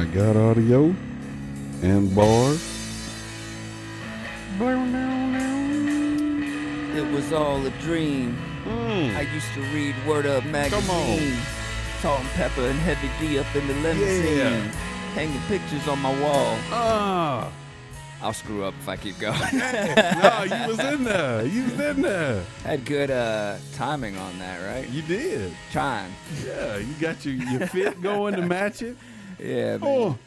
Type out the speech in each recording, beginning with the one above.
I got audio and bars. It was all a dream. I used to read Word Up magazine. Salt and Pepper and Heavy D up in the limousine. Yeah. Hanging pictures on my wall. Ah. I'll screw up if I keep going. No, you was in there. You was in there. Had good timing on that, right? You did. Trying. Yeah, you got your fit going to match it. Yeah, man.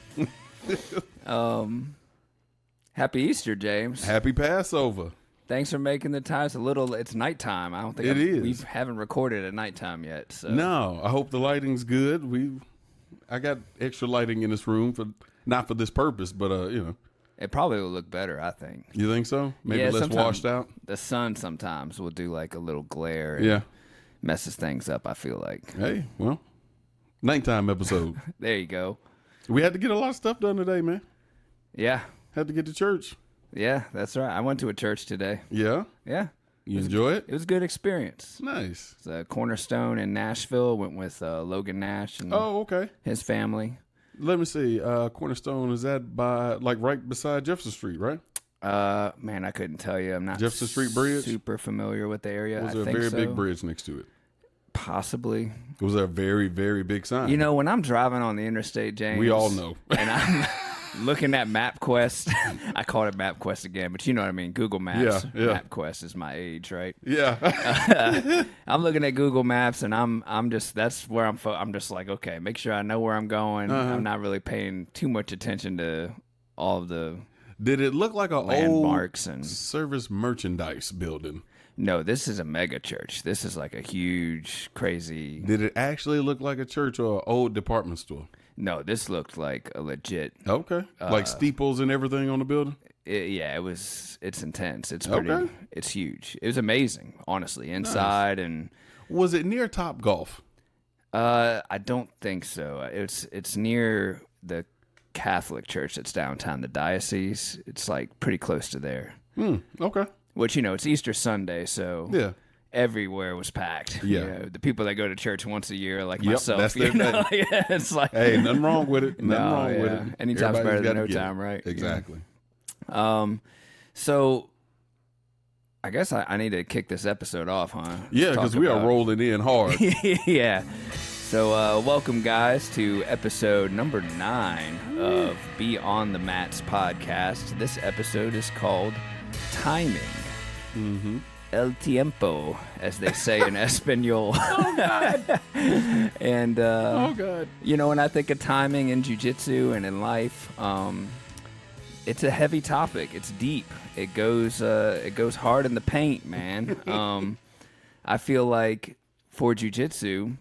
Happy Easter, James. Happy Passover. Thanks for making the time. It's nighttime. I don't think we haven't recorded at nighttime yet. So. No, I hope the lighting's good. I got extra lighting in this room not for this purpose, but It probably will look better, I think. You think so? Maybe less washed out? The sun sometimes will do like a little glare and messes things up, I feel like. Hey, well, nighttime episode. There you go. We had to get a lot of stuff done today, man. Yeah. Had to get to church. Yeah, that's right. I went to a church today. Yeah? Yeah. You enjoy it? It was a good experience. Nice. It's a Cornerstone in Nashville. Went with Logan Nash and his family. Let me see. Cornerstone, is that by right beside Jefferson Street, right? Man, I couldn't tell you. I'm not Jefferson Street Bridge? Super familiar with the area. Was there a very big bridge next to it? Possibly. Was there a very, very big sign? You know, when I'm driving on the interstate, James. We all know. And I'm looking at MapQuest. I called it MapQuest again, but you know what I mean. Google Maps. Yeah. MapQuest is my age, right? Yeah. I'm looking at Google Maps, and I'm just that's where I'm just like, okay, make sure I know where I'm going. I'm not really paying too much attention to all of the. Did it look like an landmarks old and service merchandise building? No, this is a mega church. This is like a huge, crazy. Did it actually look like a church or an old department store? No, this looked like a legit. Okay. Like steeples and everything on the building? It's intense. It's pretty. It's huge. It was amazing, honestly, inside. Nice. And was it near Top Golf? I don't think so. It's near the Catholic church that's downtown, the diocese. It's like pretty close to there. Okay. Which, it's Easter Sunday, so everywhere was packed. Yeah. The people that go to church once a year, like Yep, myself, that's their thing. It's like, hey, nothing wrong with it. Nothing wrong with it. Anytime's better than no it. time, right? Exactly. So I guess I need to kick this episode off, huh? Yeah, because we are rolling in hard. Yeah. So welcome, guys, to episode number 9 of Be On The Mats podcast. This episode is called Timing. Mm-hmm. El tiempo, as they say in Espanol. Oh, God. And, God. When I think of timing in jiu-jitsu and in life, it's a heavy topic. It's deep. It goes hard in the paint, man. I feel like for jiu-jitsu,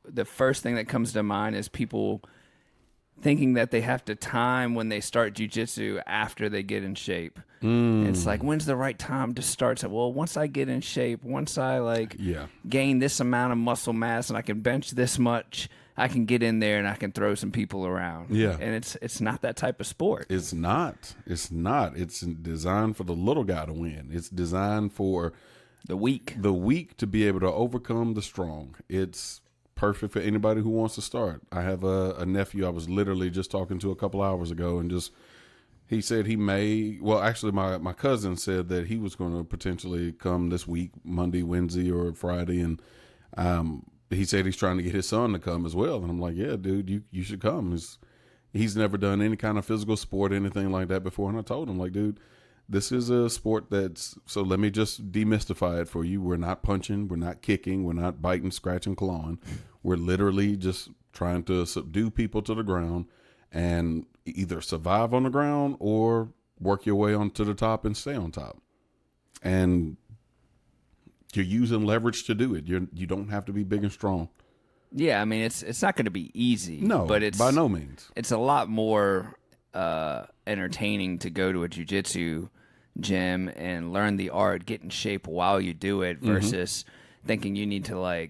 the first thing that comes to mind is people thinking that they have to time when they start jiu-jitsu after they get in shape. It's like, when's the right time to start? So, well, once I get in shape, once I gain this amount of muscle mass and I can bench this much, I can get in there and I can throw some people around. Yeah. And it's not that type of sport. It's not. It's not. It's designed for the little guy to win. It's designed for the weak to be able to overcome the strong. It's perfect for anybody who wants to start. I have a nephew I was literally just talking to a couple hours ago, and he said my cousin said that he was going to potentially come this week, Monday, Wednesday, or Friday, and he said he's trying to get his son to come as well. And I'm like, yeah, dude, you should come. He's never done any kind of physical sport, anything like that before. And I told him, like, dude, this is a sport so let me just demystify it for you. We're not punching, we're not kicking, we're not biting, scratching, clawing. We're literally just trying to subdue people to the ground and either survive on the ground or work your way onto the top and stay on top. And you're using leverage to do it. You don't have to be big and strong. Yeah, I mean, it's not going to be easy. No, but it's by no means. It's a lot more entertaining to go to a jiu-jitsu gym and learn the art, get in shape while you do it versus thinking you need to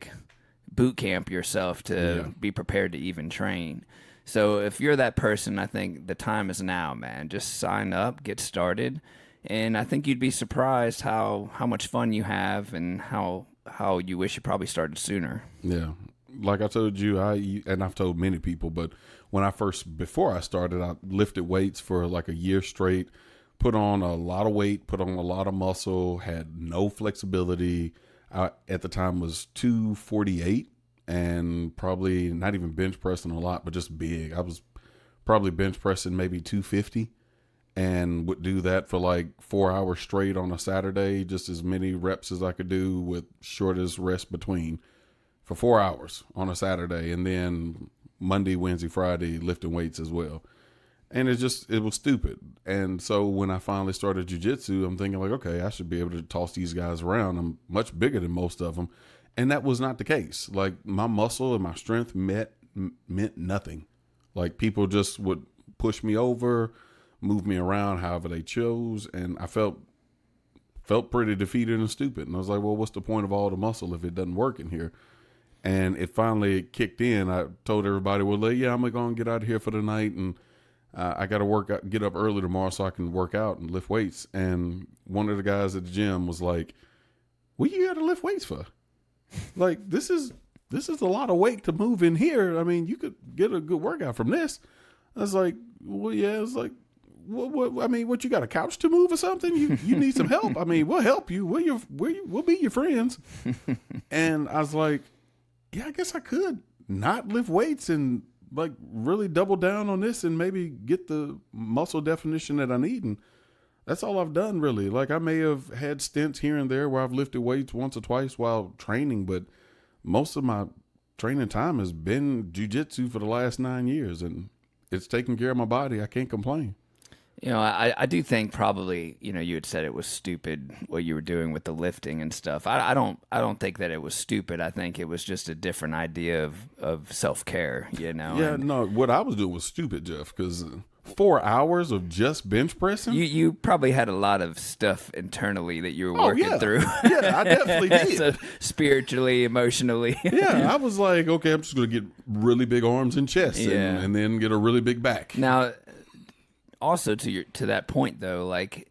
boot camp yourself to be prepared to even train. So if you're that person, I think the time is now, man. Just sign up, get started, and I think you'd be surprised how much fun you have and how you wish you probably started sooner. Yeah. like I told you, and I've told many people, but before I started, I lifted weights for like a year straight, put on a lot of weight, put on a lot of muscle, had no flexibility. I, at the time, was 248 and probably not even bench pressing a lot, but just big. I was probably bench pressing maybe 250 and would do that for like 4 hours straight on a Saturday, just as many reps as I could do with shortest rest between for 4 hours on a Saturday. And then Monday, Wednesday, Friday, lifting weights as well. And it was stupid. And so when I finally started jiu-jitsu, I'm thinking like, okay, I should be able to toss these guys around. I'm much bigger than most of them. And that was not the case. Like my muscle and my strength meant nothing. Like people just would push me over, move me around however they chose. And I felt pretty defeated and stupid. And I was like, well, what's the point of all the muscle if it doesn't work in here? And it finally kicked in. I told everybody, well, yeah, I'm going to go and get out of here for the night. And I got to get up early tomorrow so I can work out and lift weights. And one of the guys at the gym was like, what you got to lift weights for? Like, this is a lot of weight to move in here. I mean, you could get a good workout from this. I was like, well, yeah. It's like, what? I mean, what, you got a couch to move or something? You need some help. I mean, we'll help you. We'll be your friends. And I was like, yeah, I guess I could not lift weights and like really double down on this and maybe get the muscle definition that I need. And that's all I've done really. Like I may have had stints here and there where I've lifted weights once or twice while training, but most of my training time has been jiu-jitsu for the last 9 years, and it's taking care of my body. I can't complain. You know, I do think probably, you know, you had said it was stupid what you were doing with the lifting and stuff. I don't think that it was stupid. I think it was just a different idea of self-care, you know. Yeah, no, what I was doing was stupid, Jeff, because 4 hours of just bench pressing? You probably had a lot of stuff internally that you were working through. Yeah, I definitely did. So spiritually, emotionally. Yeah, I was like, okay, I'm just going to get really big arms and chest and then get a really big back. Now, also to that point though, like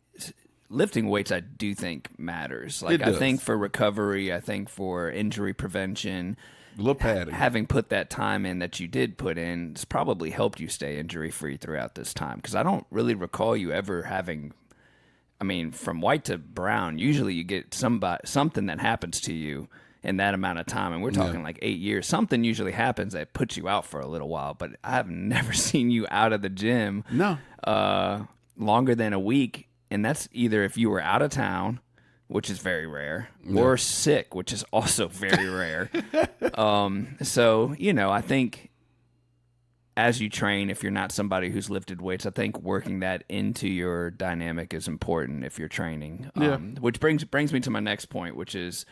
lifting weights, I do think matters. Like I think for recovery, I think for injury prevention, a little padding. Having put that time in that you did put in, it's probably helped you stay injury free throughout this time. Because I don't really recall you ever having. I mean, from white to brown, usually you get something that happens to you in that amount of time, and we're talking like 8 years. Something usually happens that puts you out for a little while, but I've never seen you out of the gym longer than a week, and that's either if you were out of town, which is very rare, or sick, which is also very rare. So, you know, I think as you train, if you're not somebody who's lifted weights, I think working that into your dynamic is important if you're training. Which brings me to my next point, which is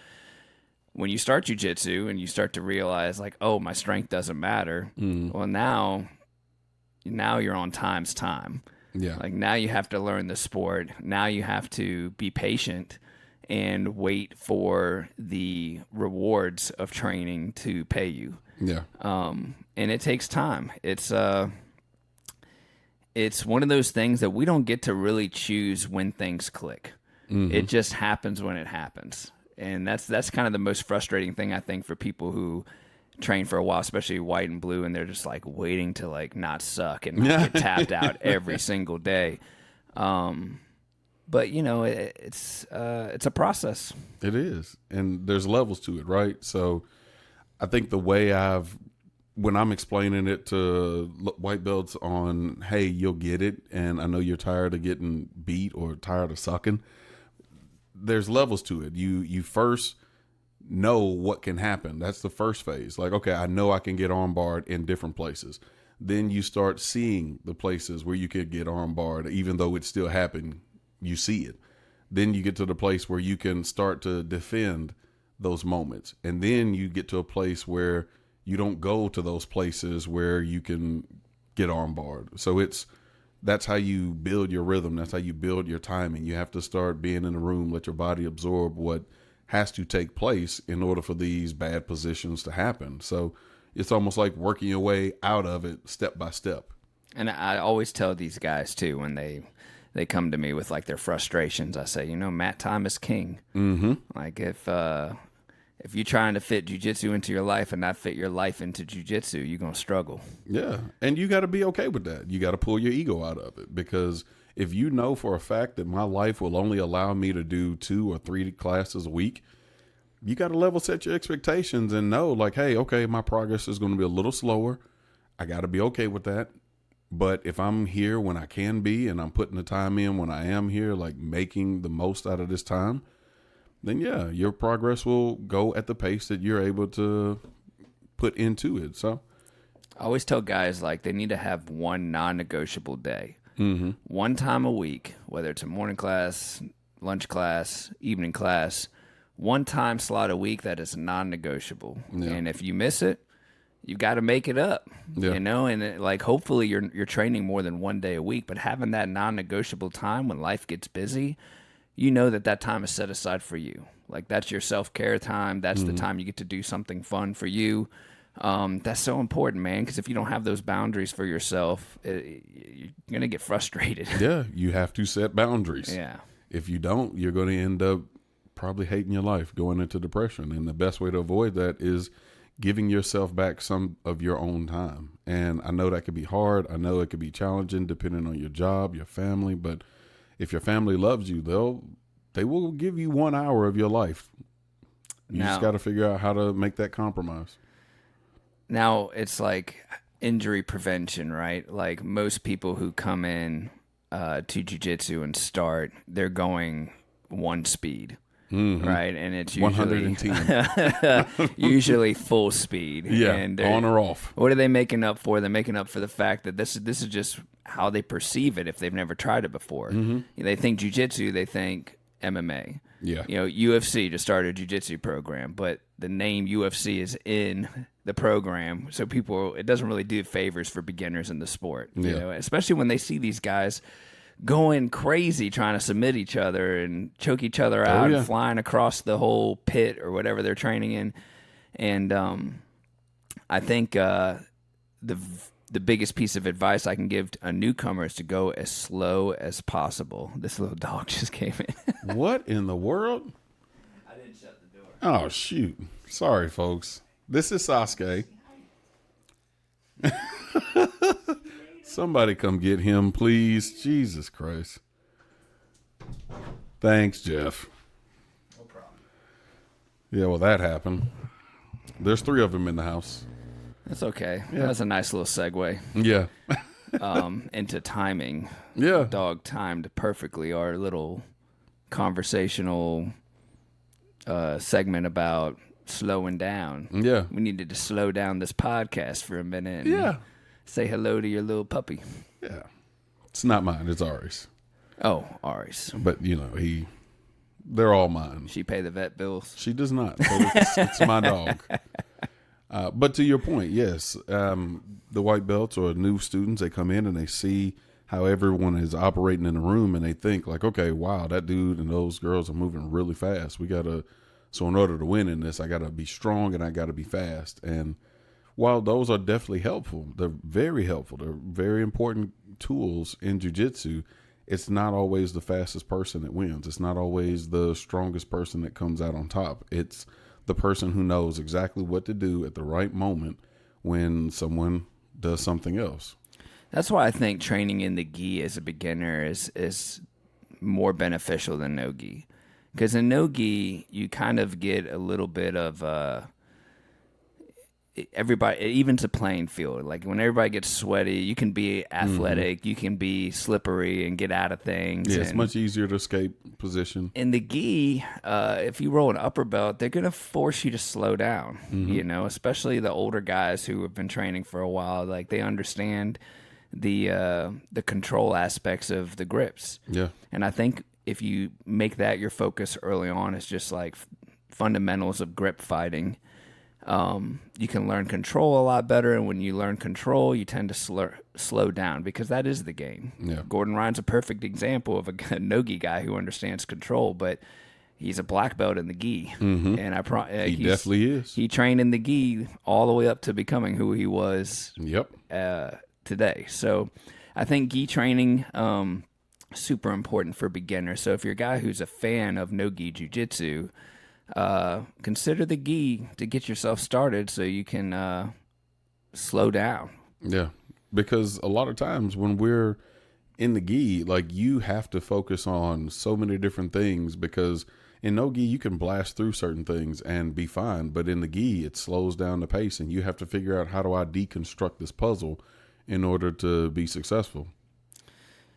when you start jiu-jitsu and you start to realize like, oh, my strength doesn't matter. Well, now you're on time's time. Yeah. Like now you have to learn the sport. Now you have to be patient and wait for the rewards of training to pay you. Yeah. And it takes time. It's one of those things that we don't get to really choose when things click. Mm-hmm. It just happens when it happens. And that's kind of the most frustrating thing, I think, for people who train for a while, especially white and blue, and they're just like waiting to like not suck and not get tapped out every single day. But you know, it's a process. It is, and there's levels to it, right? So I think the way when I'm explaining it to white belts on, hey, you'll get it, and I know you're tired of getting beat or tired of sucking. There's levels to it. You first know what can happen. That's the first phase. Like, okay, I know I can get armbarred in different places. Then you start seeing the places where you could get armbarred, even though it's still happening. You see it. Then you get to the place where you can start to defend those moments. And then you get to a place where you don't go to those places where you can get armbarred. So that's how you build your rhythm. That's how you build your timing. You have to start being in the room, let your body absorb what has to take place in order for these bad positions to happen. So it's almost like working your way out of it step by step. And I always tell these guys too, when they come to me with like their frustrations, I say, you know, mat time is king. Mm-hmm. Like if if you're trying to fit jiu-jitsu into your life and not fit your life into jiu-jitsu, you're going to struggle. Yeah. And you got to be okay with that. You got to pull your ego out of it, because if you know for a fact that my life will only allow me to do 2 or 3 classes a week, you got to level set your expectations and know, like, hey, okay, my progress is going to be a little slower. I got to be okay with that. But if I'm here when I can be, and I'm putting the time in when I am here, like making the most out of this time, then yeah, your progress will go at the pace that you're able to put into it. So I always tell guys, like, they need to have one non-negotiable day. One time a week, whether it's a morning class, lunch class, evening class, one time slot a week that is non-negotiable. Yeah. And if you miss it, you've got to make it up, you know, and like, hopefully you're training more than one day a week, but having that non-negotiable time when life gets busy, you know that time is set aside for you. Like, that's your self-care time. That's the time you get to do something fun for you. That's so important, man, because if you don't have those boundaries for yourself, you're going to get frustrated. yeah, you have to set boundaries. Yeah. If you don't, you're going to end up probably hating your life, going into depression. And the best way to avoid that is giving yourself back some of your own time. And I know that could be hard. I know it could be challenging depending on your job, your family, but if your family loves you, they will give you 1 hour of your life. You just got to figure out how to make that compromise. Now, it's like injury prevention, right? Like, most people who come in to jiu-jitsu and start, they're going one speed. Right, and it's usually 110. usually full speed. Yeah, and on or off. What are they making up for? They're making up for the fact that this is just how they perceive it if they've never tried it before. They think jiu-jitsu, they think MMA. Yeah, you know, UFC just started a jiu-jitsu program, but the name UFC is in the program, so it doesn't really do favors for beginners in the sport. You know, especially when they see these guys going crazy trying to submit each other and choke each other out and flying across the whole pit or whatever they're training in. And I think the biggest piece of advice I can give a newcomer is to go as slow as possible. This little dog just came in. What in the world? I didn't shut the door. Oh, shoot. Sorry, folks. This is Sasuke. Somebody come get him, please. Jesus Christ. Thanks, Jeff. No problem. Yeah, well, that happened. There's 3 of them in the house. That's okay. Yeah. That's a nice little segue. Yeah. Into timing. Yeah. Dog timed perfectly our little conversational segment about slowing down. Yeah. We needed to slow down this podcast for a minute. And say hello to your little puppy. Yeah. It's not mine. It's Ari's. Oh, Ari's. But, you know, they're all mine. She pay the vet bills? She does not. So it's my dog. But to your point, yes, the white belts or new students, they come in and they see how everyone is operating in the room, and they think like, okay, wow, that dude and those girls are moving really fast. So in order to win in this, I got to be strong and I got to be fast. And while those are definitely helpful, they're very helpful. They're very important tools in jiu-jitsu. It's not always the fastest person that wins. It's not always the strongest person that comes out on top. It's the person who knows exactly what to do at the right moment when someone does something else. That's why I think training in the gi as a beginner is more beneficial than no gi. Because in no gi, you kind of get a little bit of everybody, it evens the playing field. Like when everybody gets sweaty, you can be athletic, you can be slippery and get out of things. Yeah, it's much easier to escape position. In the gi, if you roll an upper belt, they're going to force you to slow down, you know, especially the older guys who have been training for a while. Like they understand the control aspects of the grips. Yeah. And I think if you make that your focus early on, it's just like fundamentals of grip fighting. You can learn control a lot better, and when you learn control, you tend to slow down because that is the game. Yeah. Gordon Ryan's a perfect example of a no-gi guy who understands control, but he's a black belt in the gi, and he definitely is. He trained in the gi all the way up to becoming who he was. Yep. Today. So I think gi training super important for beginners. So if you're a guy who's a fan of no-gi jiu-jitsu, consider the gi to get yourself started so you can slow down. Yeah, because a lot of times when we're in the gi, like you have to focus on so many different things because in no gi you can blast through certain things and be fine, but in the gi it slows down the pace and you have to figure out how do I deconstruct this puzzle in order to be successful.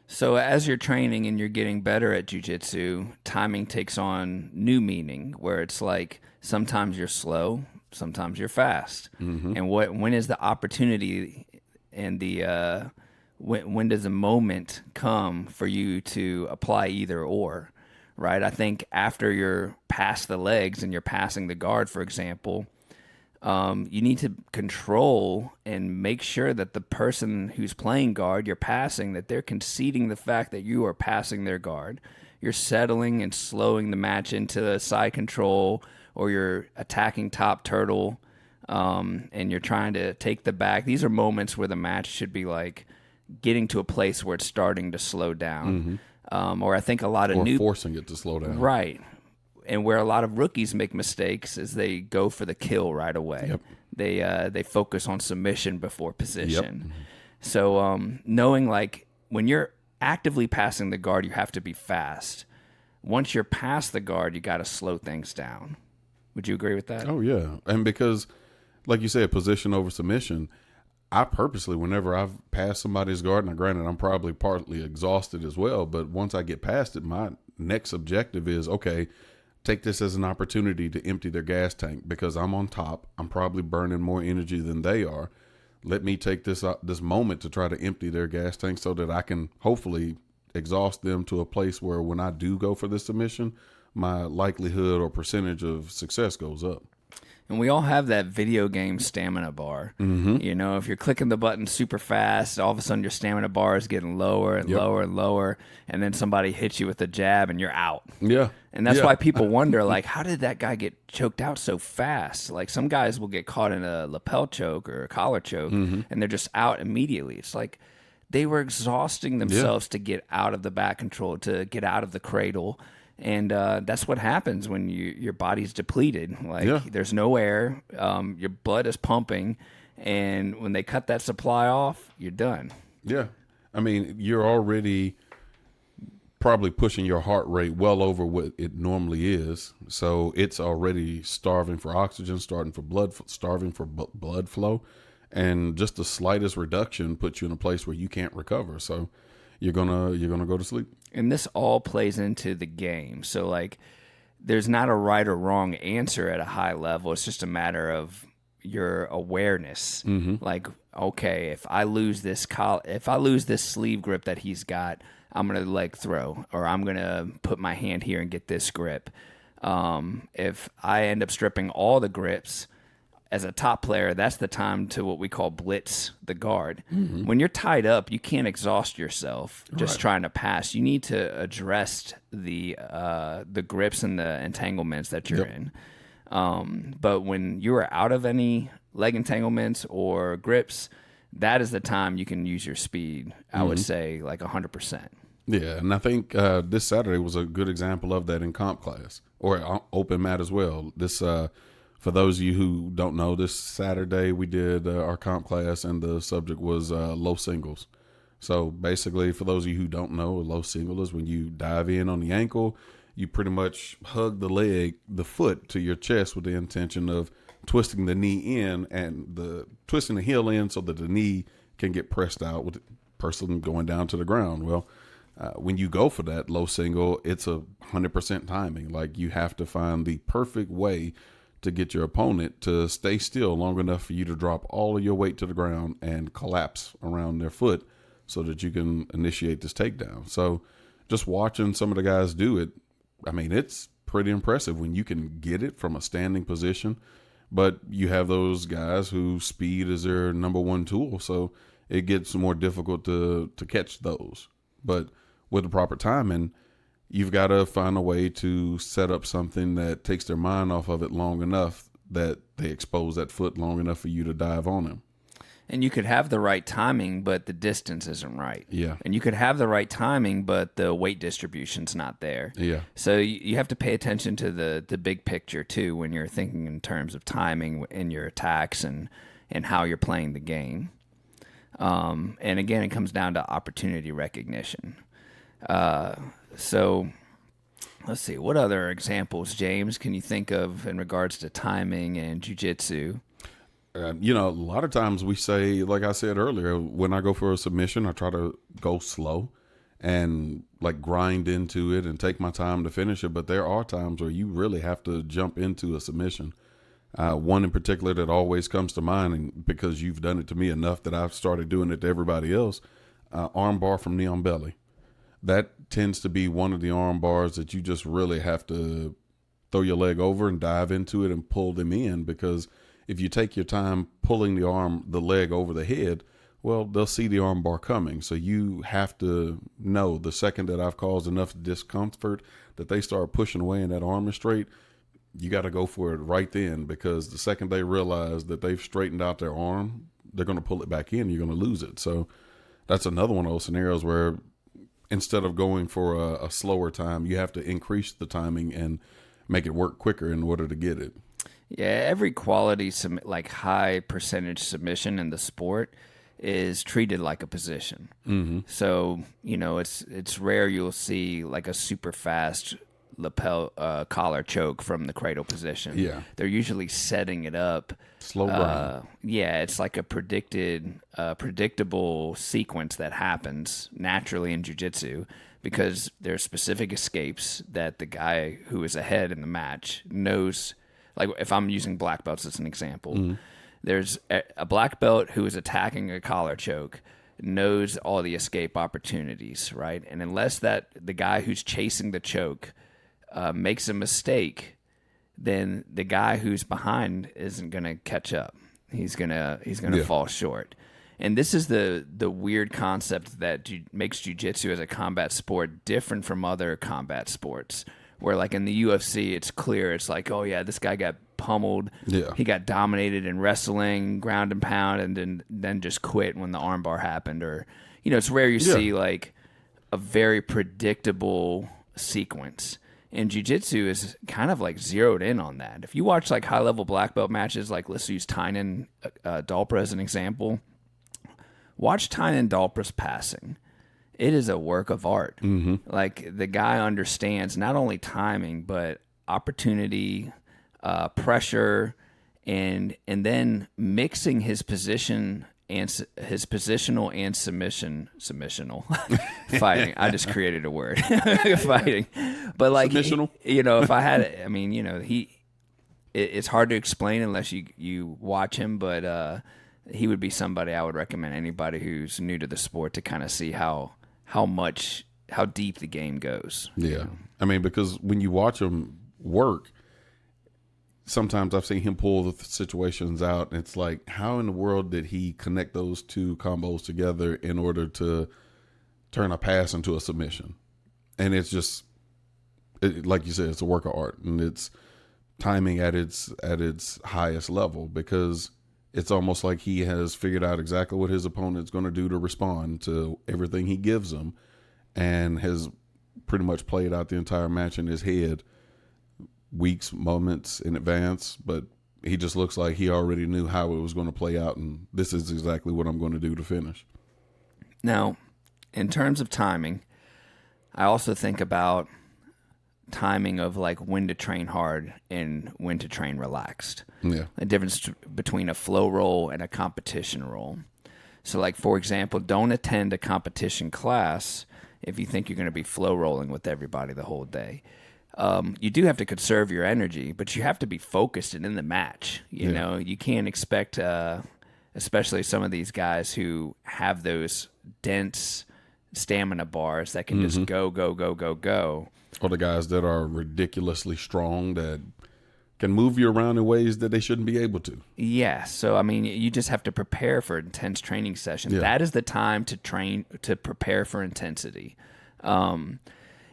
So as you're training and you're getting better at jiu-jitsu, timing takes on new meaning where it's like sometimes you're slow, sometimes you're fast. And when is the opportunity and the when does a moment come for you to apply either or, right? I think after you're past the legs and you're passing the guard, for example, you need to control and make sure that the person who's playing guard, you're passing, that they're conceding the fact that you are passing their guard. You're settling and slowing the match into side control, or you're attacking top turtle, and you're trying to take the back. These are moments where the match should be like getting to a place where it's starting to slow down. Or I think a lot of or forcing it to slow down. Right. And where a lot of rookies make mistakes is they go for the kill right away. They focus on submission before position. So knowing like when you're actively passing the guard, you have to be fast. Once you're past the guard, you got to slow things down. Would you agree with that? Oh yeah, and because like you said, position over submission. I purposely, whenever I've passed somebody's guard, now granted, I'm probably partly exhausted as well, but once I get past it, my next objective is, okay, take this as an opportunity to empty their gas tank because I'm on top. I'm probably burning more energy than they are. Let me take this moment to try to empty their gas tank so that I can hopefully exhaust them to a place where when I do go for this submission, my likelihood or percentage of success goes up. And we all have that video game stamina bar. You know, if you're clicking the button super fast, all of a sudden your stamina bar is getting lower and lower and lower, and then somebody hits you with a jab and you're out. And that's why people wonder, like, how did that guy get choked out so fast? Like, some guys will get caught in a lapel choke or a collar choke, and they're just out immediately. It's like they were exhausting themselves to get out of the back control, to get out of the cradle. And that's what happens when your body's depleted. Like there's no air, your blood is pumping, and when they cut that supply off, you're done. Yeah, I mean, you're already probably pushing your heart rate well over what it normally is, so it's already starving for oxygen, starving for blood flow, and just the slightest reduction puts you in a place where you can't recover. So you're gonna go to sleep. And this all plays into the game. So, like, there's not a right or wrong answer at a high level. It's just a matter of your awareness. Like, okay, if I lose this sleeve grip that he's got, I'm gonna leg throw, or I'm gonna put my hand here and get this grip. If I end up stripping all the grips, as a top player, that's the time to what we call blitz the guard. When you're tied up, you can't exhaust yourself just trying to pass. You need to address the grips and the entanglements that you're in. But when you are out of any leg entanglements or grips, that is the time you can use your speed. I would say like 100%. Yeah, and I think this Saturday was a good example of that in comp class or open mat as well. This for those of you who don't know, this Saturday we did our comp class, and the subject was low singles. So basically, for those of you who don't know, a low single is when you dive in on the ankle, you pretty much hug the foot to your chest with the intention of twisting the knee in and twisting the heel in so that the knee can get pressed out with the person going down to the ground. Well, when you go for that low single, it's 100% timing. Like, you have to find the perfect way to get your opponent to stay still long enough for you to drop all of your weight to the ground and collapse around their foot so that you can initiate this takedown. So just watching some of the guys do it, I mean, it's pretty impressive when you can get it from a standing position, but you have those guys whose speed is their number one tool. So it gets more difficult to catch those. But with the proper timing, you've got to find a way to set up something that takes their mind off of it long enough that they expose that foot long enough for you to dive on them. And you could have the right timing, but the distance isn't right. Yeah. And you could have the right timing, but the weight distribution's not there. Yeah. So you have to pay attention to the big picture too when you're thinking in terms of timing in your attacks and how you're playing the game. And again, it comes down to opportunity recognition. So let's see, what other examples, James, can you think of in regards to timing and jiu-jitsu? A lot of times we say, like I said earlier, when I go for a submission, I try to go slow and like grind into it and take my time to finish it. But there are times where you really have to jump into a submission. One in particular that always comes to mind, and because you've done it to me enough that I've started doing it to everybody else, arm bar from knee on belly. That tends to be one of the arm bars that you just really have to throw your leg over and dive into it and pull them in, because if you take your time pulling the leg over the head, well, they'll see the arm bar coming. So you have to know the second that I've caused enough discomfort that they start pushing away and that arm is straight, you got to go for it right then, because the second they realize that they've straightened out their arm, they're going to pull it back in. You're going to lose it. So that's another one of those scenarios where instead of going for a slower time, you have to increase the timing and make it work quicker in order to get it. Yeah, every quality, like high percentage submission in the sport is treated like a position. Mm-hmm. So, it's rare you'll see like a super fast lapel collar choke from the cradle position. Yeah. They're usually setting it up. Slow grind. Yeah, it's like a predictable sequence that happens naturally in jiu-jitsu, because there are specific escapes that the guy who is ahead in the match knows. Like if I'm using black belts as an example, there's a black belt who is attacking a collar choke knows all the escape opportunities, right? And unless the guy who's chasing the choke makes a mistake, then the guy who's behind isn't going to catch up. He's gonna fall short. And this is the weird concept that makes jiu-jitsu as a combat sport different from other combat sports. Where like in the UFC, it's clear. It's like, oh yeah, this guy got pummeled. Yeah. He got dominated in wrestling, ground and pound, and then just quit when the armbar happened. Or, it's rare you see like a very predictable sequence. And jiu-jitsu is kind of like zeroed in on that. If you watch like high-level black belt matches, like let's use Tynan Dalpra as an example. Watch Tynan Dalpra's passing. It is a work of art. Mm-hmm. Like the guy understands not only timing, but opportunity, pressure, and then mixing his position and his positional and submissional fighting. I just created a word, fighting. But like, submissional. If I had it, I mean, it's hard to explain unless you watch him, but he would be somebody I would recommend anybody who's new to the sport to kind of see how deep the game goes. Yeah. I mean, because when you watch him work, sometimes I've seen him pull the situations out, and it's like, how in the world did he connect those two combos together in order to turn a pass into a submission? And it's just, like you said, it's a work of art, and it's timing at its highest level, because it's almost like he has figured out exactly what his opponent's going to do to respond to everything he gives him, and has pretty much played out the entire match in his head weeks, moments in advance. But he just looks like he already knew how it was going to play out, and this is exactly what I'm going to do to finish. Now, in terms of timing, I also think about timing of like when to train hard and when to train relaxed. Yeah. The difference between a flow roll and a competition roll. So like, for example, don't attend a competition class if you think you're going to be flow rolling with everybody the whole day. You do have to conserve your energy, but you have to be focused and in the match. You can't expect, especially some of these guys who have those dense stamina bars that can just go, go, go, go, go. Or the guys that are ridiculously strong that can move you around in ways that they shouldn't be able to. Yeah. So, I mean, you just have to prepare for intense training sessions. Yeah. That is the time to train, to prepare for intensity. And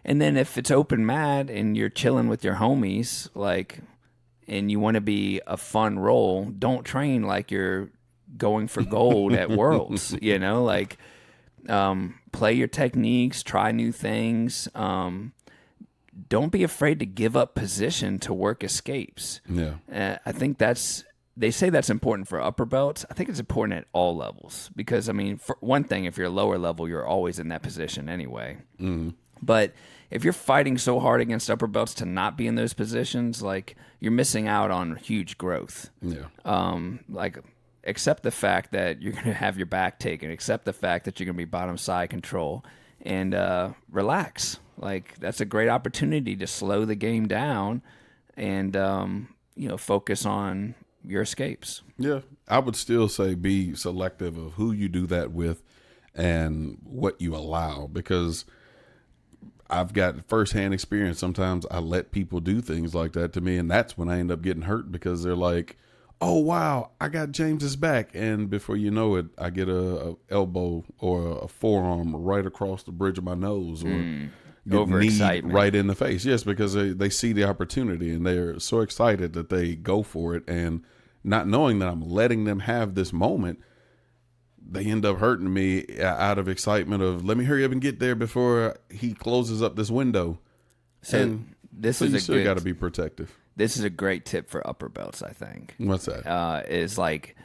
then if it's open mat and you're chilling with your homies, and you want to be a fun roll, don't train like you're going for gold at Worlds, like play your techniques, try new things. Don't be afraid to give up position to work escapes. Yeah. I think they say that's important for upper belts. I think it's important at all levels because, I mean, for one thing, if you're a lower level, you're always in that position anyway. But if you're fighting so hard against upper belts to not be in those positions, like, you're missing out on huge growth. Yeah. Like, accept the fact that you're going to have your back taken, accept the fact that you're going to be bottom side control, and relax. Like, that's a great opportunity to slow the game down and, focus on your escapes. Yeah. I would still say be selective of who you do that with and what you allow, because I've got firsthand experience. Sometimes I let people do things like that to me, and that's when I end up getting hurt because they're like, oh, wow, I got James's back. And before you know it, I get a elbow or a forearm right across the bridge of my nose or get kneed right in the face. Yes, because they see the opportunity and they're so excited that they go for it. And not knowing that I'm letting them have this moment, they end up hurting me out of excitement of, let me hurry up and get there before he closes up this window. So you still got to be protective. This is a great tip for upper belts, I think. What's that? Is like,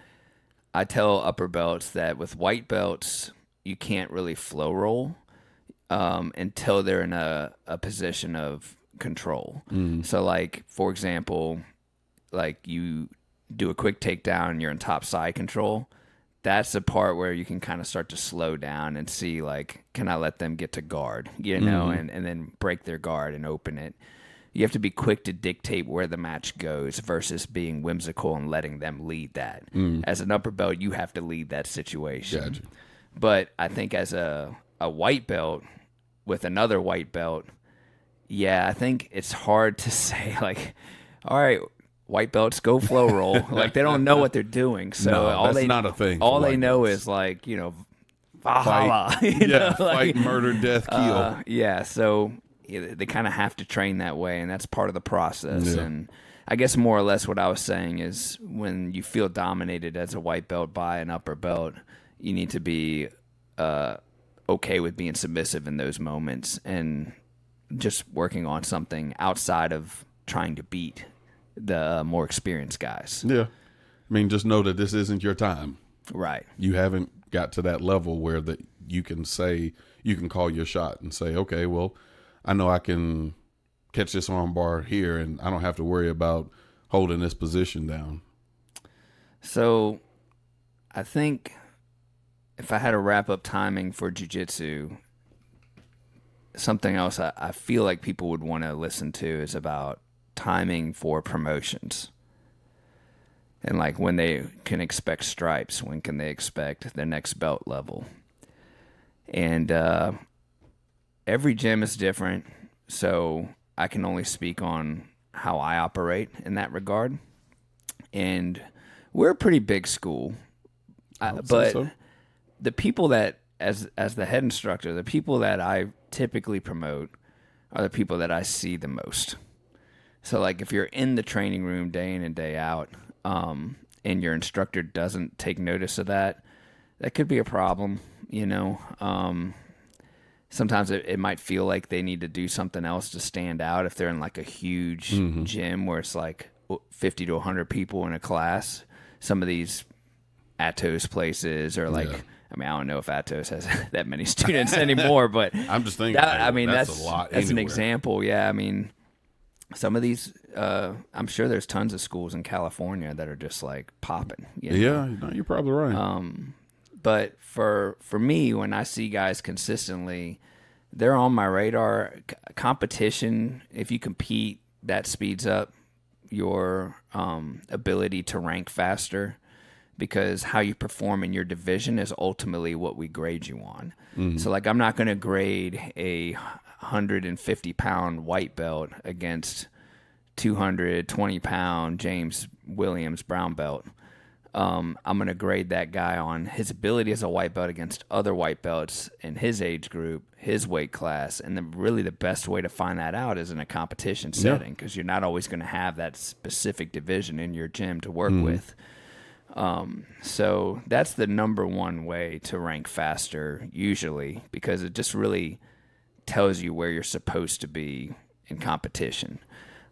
I tell upper belts that with white belts, you can't really flow roll until they're in a position of control. So, like, for example, like, you do a quick takedown and you're in top side control. That's the part where you can kind of start to slow down and see, like, can I let them get to guard, and then break their guard and open it. You have to be quick to dictate where the match goes versus being whimsical and letting them lead that. As an upper belt, you have to lead that situation. Gotcha. But I think as a white belt with another white belt, yeah, I think it's hard to say, like, all right, white belts, go flow roll. Like, they don't know what they're doing. So that's not a thing. All they know is, like, Valhalla. Fight, fight, murder, death, kill. Yeah, so they kind of have to train that way, and that's part of the process. Yeah. And I guess more or less what I was saying is when you feel dominated as a white belt by an upper belt, you need to be okay with being submissive in those moments and just working on something outside of trying to beat the more experienced guys. Yeah. I mean, just know that this isn't your time. Right. You haven't got to that level where that you can call your shot and say, okay, well, I know I can catch this arm bar here and I don't have to worry about holding this position down. So I think if I had to wrap up timing for jiu-jitsu, something else I feel like people would want to listen to is about timing for promotions. And, like, when they can expect stripes, when can they expect their next belt level. And every gym is different, so I can only speak on how I operate in that regard. And we're a pretty big school, but so. The people that, as the head instructor, the people that I typically promote are the people that I see the most. So, like, if you're in the training room day in and day out, and your instructor doesn't take notice of that, that could be a problem, Sometimes it might feel like they need to do something else to stand out if they're in, like, a huge gym where it's like 50 to 100 people in a class. Some of these Atos places are like, I mean, I don't know if Atos has that many students anymore, but I'm just thinking, that's a lot. That's an example. Yeah. I mean, some of these, I'm sure there's tons of schools in California that are just, like, popping. Yeah, no, you're probably right. But for me, when I see guys consistently, they're on my radar. Competition, if you compete, that speeds up your ability to rank faster, because how you perform in your division is ultimately what we grade you on. So, like, I'm not going to grade a 150-pound white belt against 220-pound James Williams brown belt. I'm going to grade that guy on his ability as a white belt against other white belts in his age group, his weight class. And really the best way to find that out is in a competition setting, because you're not always going to have that specific division in your gym to work with. So that's the number one way to rank faster usually, because it just really tells you where you're supposed to be in competition.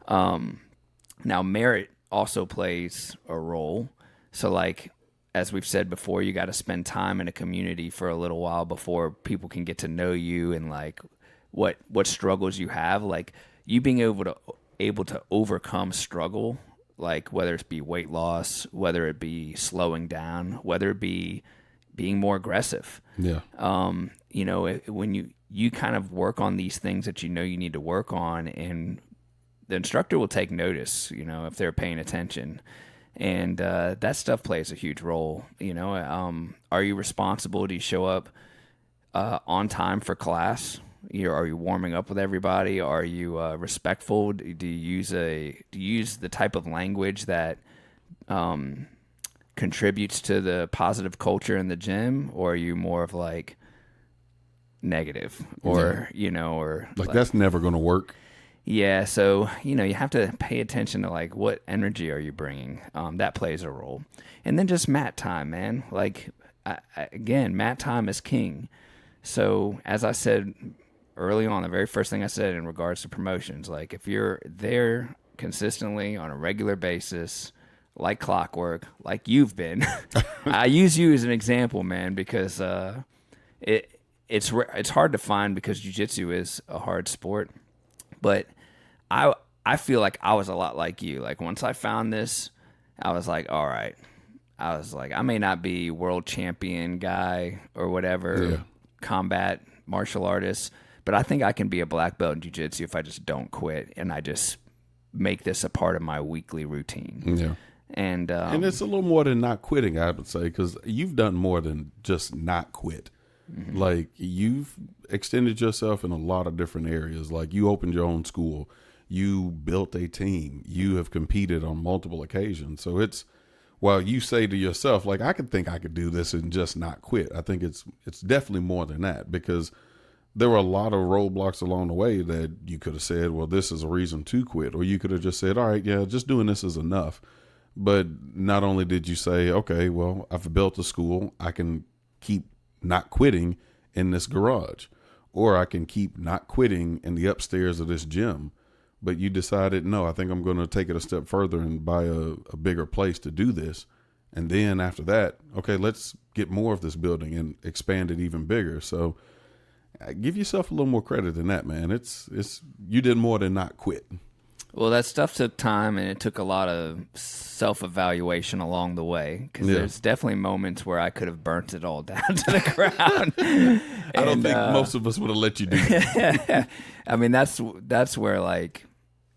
Now merit also plays a role. So like, as we've said before, you got to spend time in a community for a little while before people can get to know you and like what struggles you have. Like you being able to overcome struggle, like whether it be weight loss, whether it be slowing down, whether it be being more aggressive. Yeah. When you kind of work on these things that you know you need to work on, and the instructor will take notice, if they're paying attention. And that stuff plays a huge role. Are you responsible? Do you show up on time for class? Are you warming up with everybody? Are you respectful? Do you use the type of language that contributes to the positive culture in the gym, or are you more of like negative, or that's never going to work? Yeah, so you have to pay attention to like what energy are you bringing. That plays a role, and then just mat time, man. Like again, mat time is king. So as I said early on, the very first thing I said in regards to promotions, like if you're there consistently on a regular basis, like clockwork, like you've been, I use you as an example, man, because it's hard to find, because jiu-jitsu is a hard sport. But I feel like I was a lot like you. Like once I found this, I was like, all right. I was like, I may not be world champion guy or whatever, combat martial artist, but I think I can be a black belt in jiu-jitsu if I just don't quit and I just make this a part of my weekly routine. Yeah. And it's a little more than not quitting, I would say, because you've done more than just not quit. Mm-hmm. Like you've extended yourself in a lot of different areas. Like you opened your own school, you built a team, you have competed on multiple occasions. So it's, while you say to yourself, like, I could think I could do this and just not quit, I think it's definitely more than that, because there were a lot of roadblocks along the way that you could have said, well, this is a reason to quit. Or you could have just said, all right, yeah, just doing this is enough. But not only did you say, okay, well, I've built a school, I can keep not quitting in this garage, or I can keep not quitting in the upstairs of this gym. But you decided, no, I think I'm going to take it a step further and buy a bigger place to do this. And then after that, okay, let's get more of this building and expand it even bigger. So give yourself a little more credit than that, man. It's you did more than not quit. Well, that stuff took time, and it took a lot of self-evaluation along the way, because there's definitely moments where I could have burnt it all down to the ground. I don't think most of us would have let you do that. I mean, that's where, like,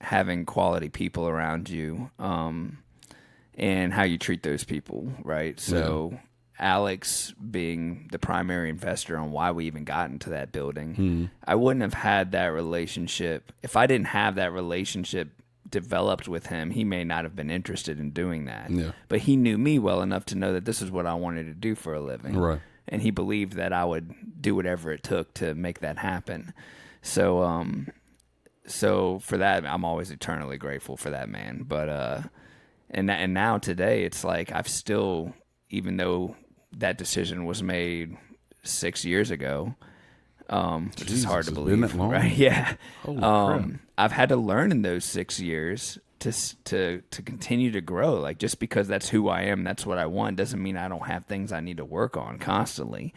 having quality people around you and how you treat those people, right? So Alex being the primary investor on why we even got into that building, I wouldn't have had that relationship. If I didn't have that relationship developed with him, he may not have been interested in doing that. Yeah. But he knew me well enough to know that this is what I wanted to do for a living. Right. And he believed that I would do whatever it took to make that happen. So so for that, I'm always eternally grateful for that man. But and now today, it's like I've still, even though that decision was made 6 years ago, which is hard to believe, been that long? right? Yeah. Holy crap. I've had to learn in those 6 years to continue to grow. Like, just because that's who I am, that's what I want, doesn't mean I don't have things I need to work on constantly.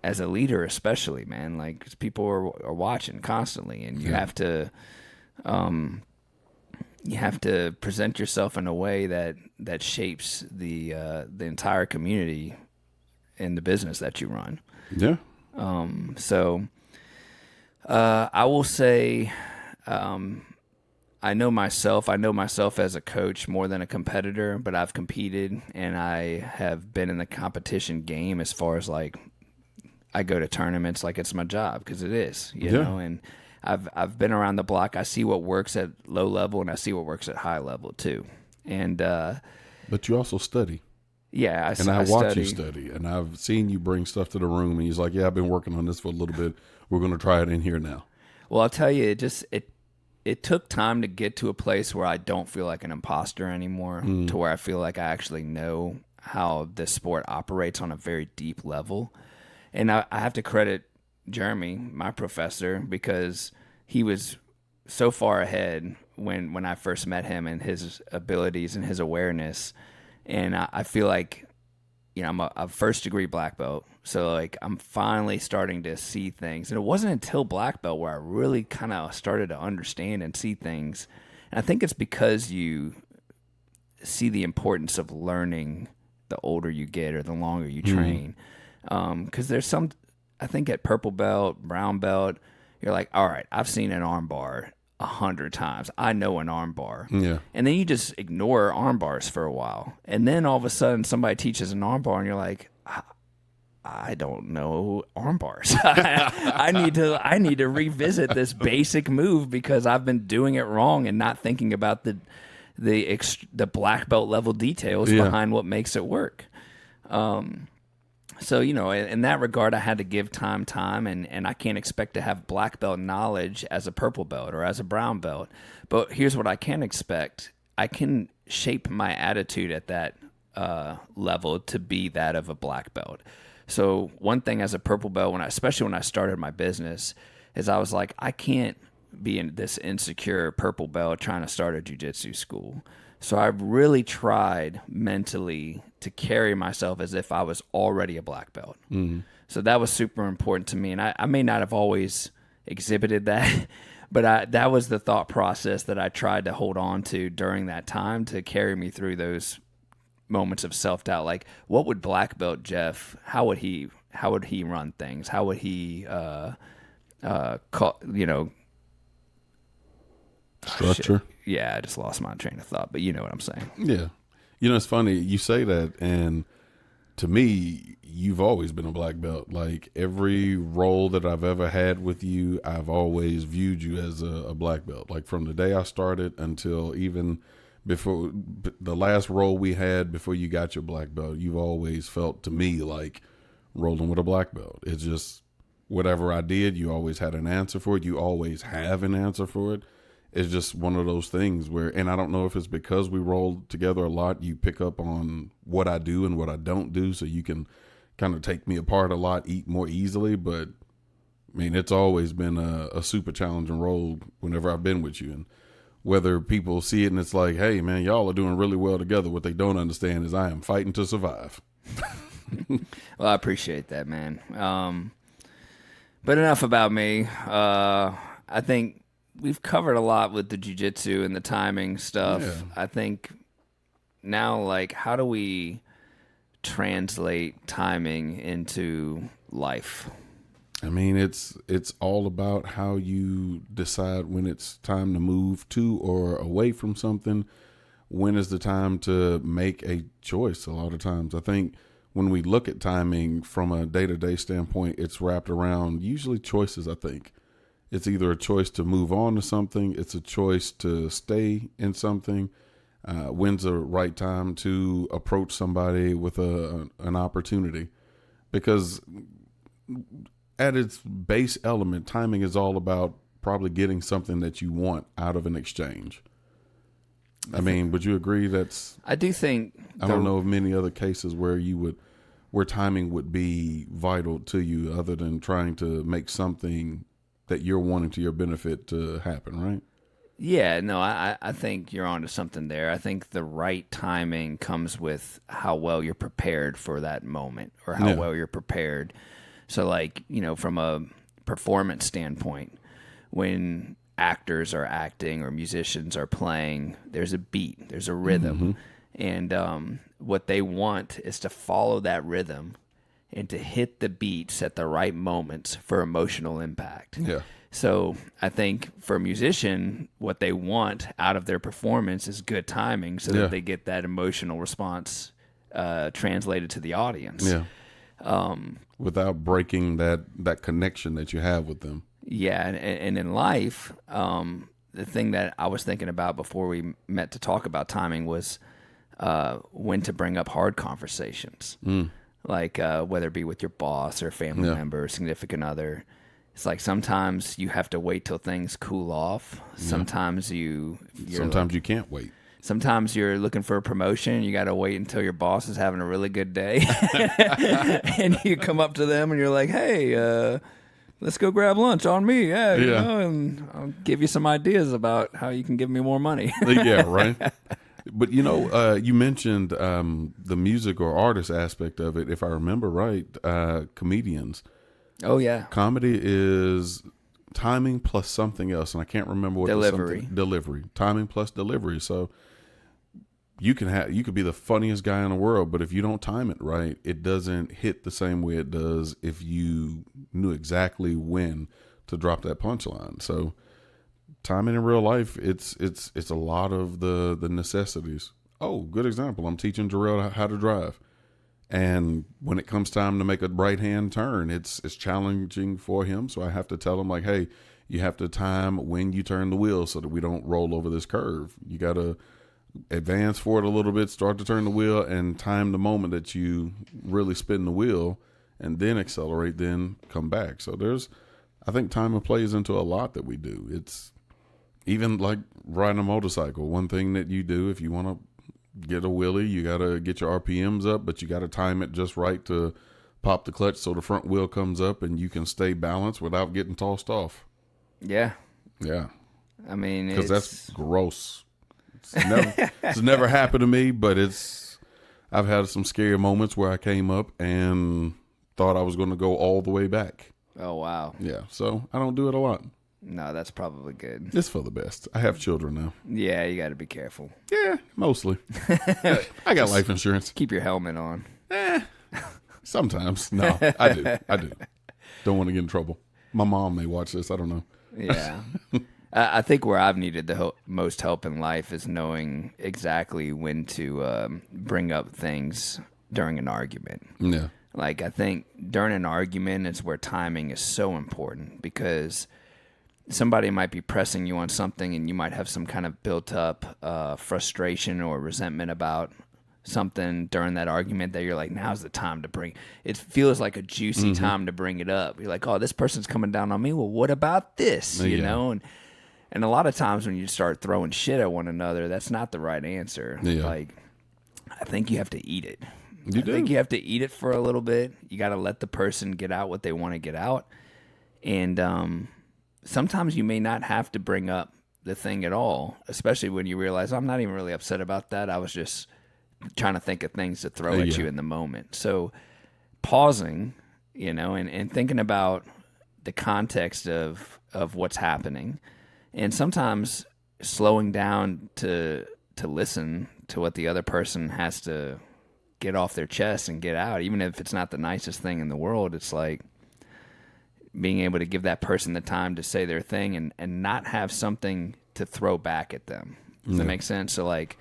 As a leader, especially, man, like, 'cause people are watching constantly, and you have to present yourself in a way that shapes the entire community in the business that you run. Yeah. So I will say, I know myself as a coach more than a competitor, but I've competed and I have been in the competition game, as far as like I go to tournaments like it's my job, because it is, you know, and I've been around the block. I see what works at low level and I see what works at high level too. And but you also study. Yeah, I watch you study, and I've seen you bring stuff to the room, and he's like, "Yeah, I've been working on this for a little bit. We're going to try it in here now." Well, I'll tell you, it took time to get to a place where I don't feel like an imposter anymore, to where I feel like I actually know how this sport operates on a very deep level. And I have to credit Jeremy, my professor, because he was so far ahead when I first met him and his abilities and his awareness. And I feel like, I'm a first degree black belt. So like I'm finally starting to see things. And it wasn't until black belt where I really kind of started to understand and see things. And I think it's because you see the importance of learning the older you get or the longer you train. Because there's some, I think at purple belt, brown belt, you're like, all right, I've seen an arm bar 100 times. I know an arm bar. Yeah. And then you just ignore arm bars for a while. And then all of a sudden somebody teaches an arm bar and you're like, I don't know arm bars. I need to revisit this basic move because I've been doing it wrong and not thinking about the black belt level details behind what makes it work. So, in that regard, I had to give time, and I can't expect to have black belt knowledge as a purple belt or as a brown belt. But here's what I can expect. I can shape my attitude at that level to be that of a black belt. So one thing as a purple belt, especially when I started my business, is I was like, I can't be in this insecure purple belt trying to start a jiu-jitsu school. So I've really tried mentally to carry myself as if I was already a black belt. Mm-hmm. So that was super important to me. And I may not have always exhibited that, but that was the thought process that I tried to hold on to during that time to carry me through those moments of self-doubt. Like, what would black belt Jeff, how would he run things? How would he, structure? Yeah, I just lost my train of thought, but you know what I'm saying. Yeah. It's funny you say that, and to me, you've always been a black belt. Like every role that I've ever had with you, I've always viewed you as a black belt. Like from the day I started until even before the last role we had before you got your black belt, you've always felt to me like rolling with a black belt. It's just whatever I did, you always had an answer for it. You always have an answer for it. It's just one of those things where, and I don't know if it's because we roll together a lot, you pick up on what I do and what I don't do, so you can kind of take me apart a lot, eat more easily. But I mean, it's always been a super challenging role whenever I've been with you. And whether people see it and it's like, hey man, y'all are doing really well together, what they don't understand is I am fighting to survive. Well, I appreciate that, man. But enough about me. I think we've covered a lot with the jiu-jitsu and the timing stuff. Yeah. I think now, like, how do we translate timing into life? I mean, it's all about how you decide when it's time to move to or away from something. When is the time to make a choice? A lot of times, I think when we look at timing from a day-to-day standpoint, it's wrapped around usually choices, I think. It's either a choice to move on to something. It's a choice to stay in something. When's the right time to approach somebody with an opportunity? Because at its base element, timing is all about probably getting something that you want out of an exchange. I mean, would you agree I do think. I don't know of many other cases where where timing would be vital to you other than trying to make something that you're wanting to your benefit to happen, right? Yeah, no, I think you're onto something there. I think the right timing comes with how well you're prepared for that moment or how well you're prepared. So like, from a performance standpoint, when actors are acting or musicians are playing, there's a beat, there's a rhythm. Mm-hmm. And what they want is to follow that rhythm and to hit the beats at the right moments for emotional impact. Yeah. So I think for a musician, what they want out of their performance is good timing so that they get that emotional response translated to the audience. Yeah. Without breaking that connection that you have with them. Yeah. And in life, the thing that I was thinking about before we met to talk about timing was when to bring up hard conversations. Like whether it be with your boss or family member or significant other. it's like sometimes you have to wait till things cool off. Sometimes Sometimes you can't wait. Sometimes you're looking for a promotion. You got to wait until your boss is having a really good day. And you come up to them and you're like, hey, let's go grab lunch on me. Yeah. You know, and I'll give you some ideas about how you can give me more money. Yeah, right. But, you know, you mentioned the music or artist aspect of it. If I remember right, comedians. Oh, yeah. Comedy is timing plus something else, and I can't remember what delivery. Timing plus delivery. So you could be the funniest guy in the world, but if you don't time it right, it doesn't hit the same way it does if you knew exactly when to drop that punchline. So timing in real life, it's a lot of the necessities. Oh, good example. I'm teaching Jarrell how to drive. And when it comes time to make a right hand turn, it's challenging for him. So I have to tell him, like, hey, you have to time when you turn the wheel so that we don't roll over this curve. You got to advance forward a little bit, start to turn the wheel, and time the moment that you really spin the wheel, and then accelerate, then come back. So I think timing plays into a lot that we do. It's even like riding a motorcycle. One thing that you do if you want to get a wheelie, you got to get your RPMs up, but you got to time it just right to pop the clutch so the front wheel comes up and you can stay balanced without getting tossed off. Yeah. Yeah. I mean, because that's gross. It's never happened to me, but I've had some scary moments where I came up and thought I was going to go all the way back. Oh, wow. Yeah. So I don't do it a lot. No, that's probably good. It's for the best. I have children now. Yeah, you got to be careful. Yeah, mostly. I got life insurance. Keep your helmet on. Sometimes. No, I do. Don't want to get in trouble. My mom may watch this. I don't know. Yeah. I think where I've needed the most help in life is knowing exactly when to bring up things during an argument. Yeah. Like, I think during an argument is where timing is so important, because somebody might be pressing you on something and you might have some kind of built up frustration or resentment about something during that argument that you're like, now's the time to bring it. Feels like a juicy time to bring it up. You're like, oh, this person's coming down on me. Well, what about this? You know? And a lot of times when you start throwing shit at one another, that's not the right answer. Yeah. Like, I think you have to eat it. I think you have to eat it for a little bit. You got to let the person get out what they want to get out. And sometimes you may not have to bring up the thing at all, especially when you realize, I'm not even really upset about that. I was just trying to think of things to throw at you in the moment. So pausing, you know, and thinking about the context of what's happening, and sometimes slowing down to listen to what the other person has to get off their chest and get out, even if it's not the nicest thing in the world. It's like being able to give that person the time to say their thing and not have something to throw back at them. Does that make sense? So, like,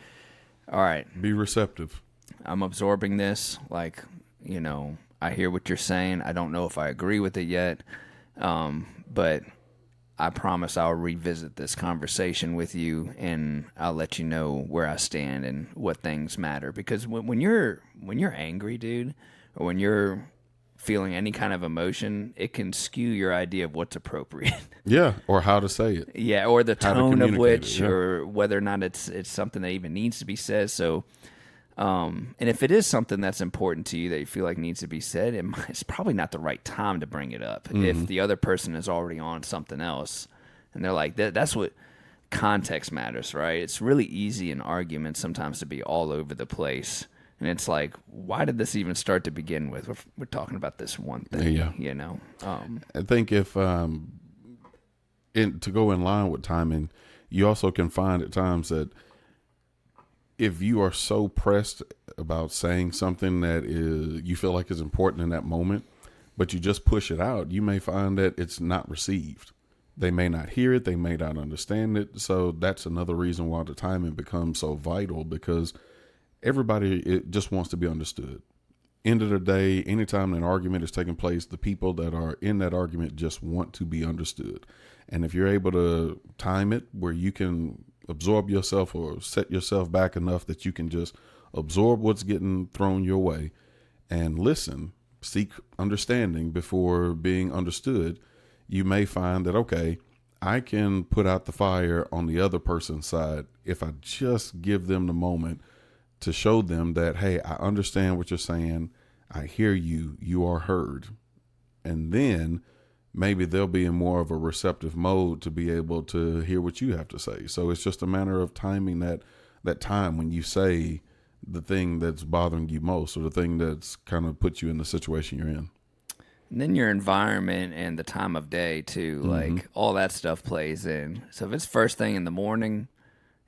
all right, be receptive. I'm absorbing this. Like, you know, I hear what you're saying. I don't know if I agree with it yet, but I promise I'll revisit this conversation with you, and I'll let you know where I stand and what things matter. Because when you're angry, dude, or when you're feeling any kind of emotion, it can skew your idea of what's appropriate. Yeah, or how to say it. Yeah, or the tone of which, or whether or not it's something that even needs to be said. So, and if it is something that's important to you that you feel like needs to be said, it's probably not the right time to bring it up. If the other person is already on something else, and they're like, that's what context matters, right? It's really easy in arguments sometimes to be all over the place. And it's like, why did this even start to begin with? We're talking about this one thing, you know? I think if, to go in line with timing, you also can find at times that if you are so pressed about saying something that you feel like is important in that moment, but you just push it out, you may find that it's not received. They may not hear it. They may not understand it. So that's another reason why the timing becomes so vital, because everybody just wants to be understood. End of the day, anytime an argument is taking place, the people that are in that argument just want to be understood. And if you're able to time it where you can absorb yourself or set yourself back enough that you can just absorb what's getting thrown your way and listen, seek understanding before being understood, you may find that, okay, I can put out the fire on the other person's side if I just give them the moment to show them that, hey, I understand what you're saying. I hear you. You are heard. And then maybe they'll be in more of a receptive mode to be able to hear what you have to say. So it's just a matter of timing that time when you say the thing that's bothering you most, or the thing that's kind of put you in the situation you're in. And then your environment and the time of day too, like all that stuff plays in. So if it's first thing in the morning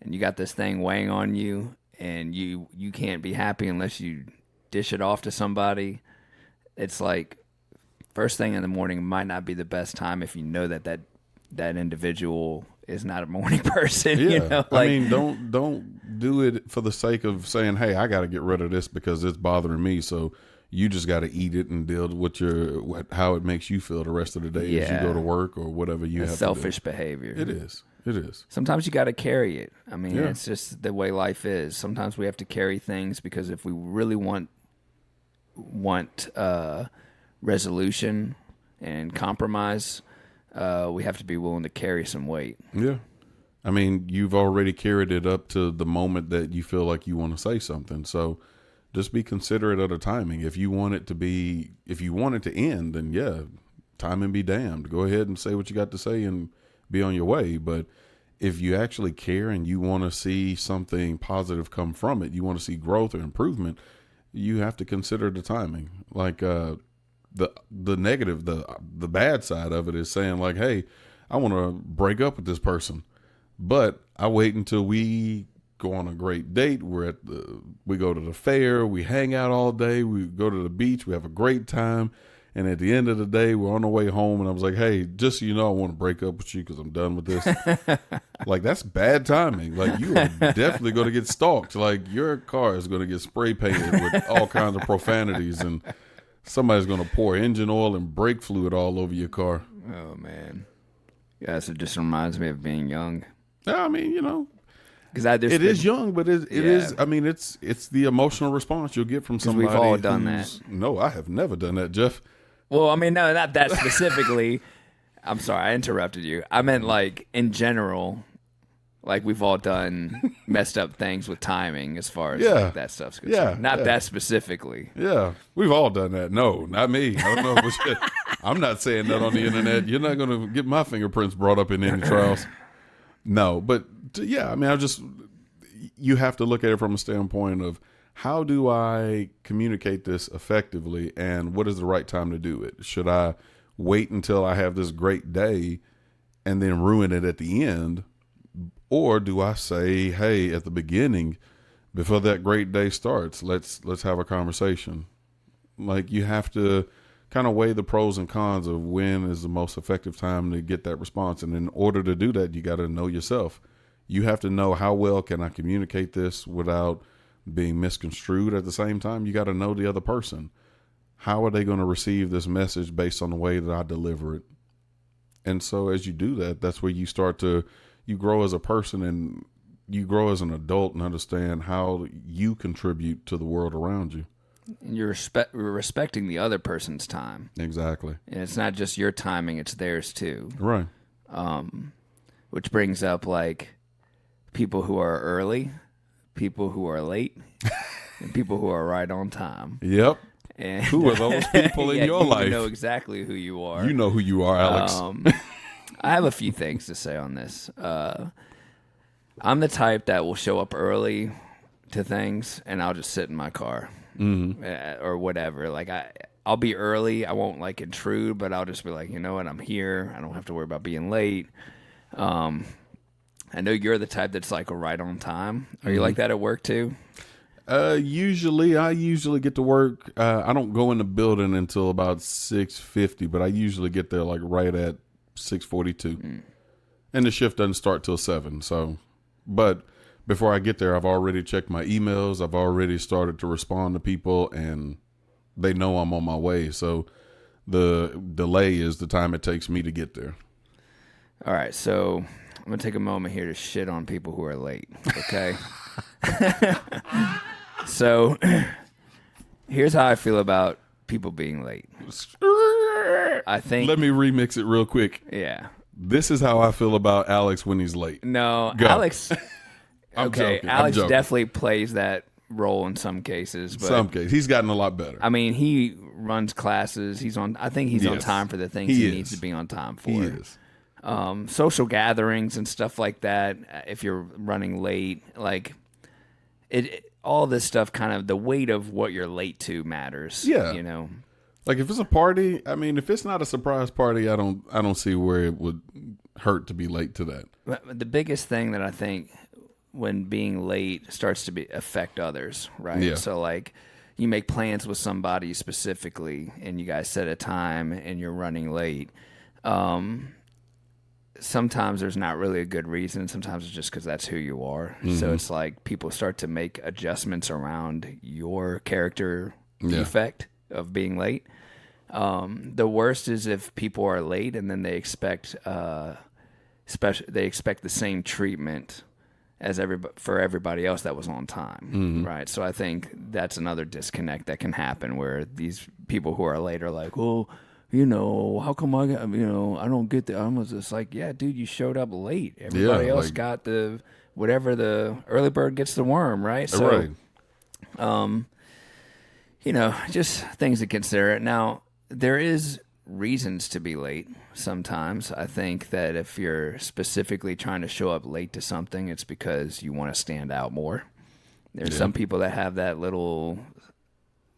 and you got this thing weighing on you and you can't be happy unless you dish it off to somebody, it's like first thing in the morning might not be the best time if you know that individual is not a morning person. Yeah. You know? Like, I mean, don't do it for the sake of saying, hey, I got to get rid of this because it's bothering me. So you just got to eat it and deal with how it makes you feel the rest of the day as you go to work or whatever you have selfish to do. behavior. It is. It is. Sometimes you got to carry it. I mean, it's just the way life is. Sometimes we have to carry things because if we really want resolution and compromise, we have to be willing to carry some weight. Yeah. I mean, you've already carried it up to the moment that you feel like you want to say something. So just be considerate of the timing. If you want it to end, then yeah, timing be damned. Go ahead and say what you got to say and be on your way. But if you actually care and you want to see something positive come from it, you want to see growth or improvement, you have to consider the timing. Like the negative, the bad side of it is saying like, hey, I want to break up with this person, but I wait until we go on a great date. We go to the fair, we hang out all day, we go to the beach, we have a great time. And at the end of the day, we're on the way home, and I was like, hey, just so you know, I want to break up with you because I'm done with this. Like, that's bad timing. Like, you are definitely going to get stalked. Like, your car is going to get spray painted with all kinds of profanities, and somebody's going to pour engine oil and brake fluid all over your car. Oh, man. Yeah, so it just reminds me of being young. Yeah, I mean, you know. It is young, but it is. I mean, it's the emotional response you'll get from somebody. We've all done that. No, I have never done that, Jeff. Well, I mean, no, not that specifically. I'm sorry, I interrupted you. I meant like in general, like we've all done messed up things with timing as far as like, that stuff's concerned. Not that specifically. Yeah, we've all done that. No, not me. I don't know if I'm not saying that on the internet. You're not going to get my fingerprints brought up in any trials. No, but yeah, I mean, you have to look at it from a standpoint of how do I communicate this effectively and what is the right time to do it? Should I wait until I have this great day and then ruin it at the end? Or do I say, hey, at the beginning, before that great day starts, let's have a conversation. Like, you have to kind of weigh the pros and cons of when is the most effective time to get that response. And in order to do that, you got to know yourself. You have to know how well can I communicate this without being misconstrued. At the same time, you got to know the other person. How are they going to receive this message based on the way that I deliver it? And so as you do that, that's where you grow as a person and you grow as an adult and understand how you contribute to the world around you. And you're respecting the other person's time. Exactly. And it's not just your timing, it's theirs too. Right. Which brings up like people who are early, people who are late, and people who are right on time. Yep. And who are those people in your life? You know exactly who you are. You know who you are, Alex. I have a few things to say on this. I'm the type that will show up early to things, and I'll just sit in my car or whatever. Like I'll be early. I won't like intrude, but I'll just be like, you know what? I'm here. I don't have to worry about being late. I know you're the type that's like right on time. Are you like that at work too? I usually get to work. I don't go in the building until about 6:50, but I usually get there like right at 6:42, and the shift doesn't start till 7. So, but before I get there, I've already checked my emails. I've already started to respond to people, and they know I'm on my way. So, the delay is the time it takes me to get there. All right, so I'm gonna take a moment here to shit on people who are late. Okay. So, here's how I feel about people being late. I think. Let me remix it real quick. Yeah. This is how I feel about Alex when he's late. No, Go. Alex. I'm Okay, joking. Alex definitely plays that role in some cases. But Some case. He's gotten a lot better. I mean, he runs classes. I think he's on time for the things he needs to be on time for. He is. Social gatherings and stuff like that. If you're running late, like all this stuff, kind of the weight of what you're late to matters. Yeah. You know. Like if it's a party, I mean, if it's not a surprise party, I don't see where it would hurt to be late to that. But the biggest thing that I think when being late starts to affect others, right? Yeah. So like you make plans with somebody specifically and you guys set a time and you're running late. Sometimes there's not really a good reason. Sometimes it's just because that's who you are. Mm-hmm. So it's like people start to make adjustments around your character defect of being late. The worst is if people are late and then they expect the same treatment as for everybody else that was on time, right? So I think that's another disconnect that can happen where these people who are late are like, well, how come I don't get the. I was just like, yeah, dude, you showed up late. Everybody else got the the early bird gets the worm, right? So, just things to consider. Now, there is reasons to be late sometimes. I think that if you're specifically trying to show up late to something, it's because you want to stand out more. There's some people that have that little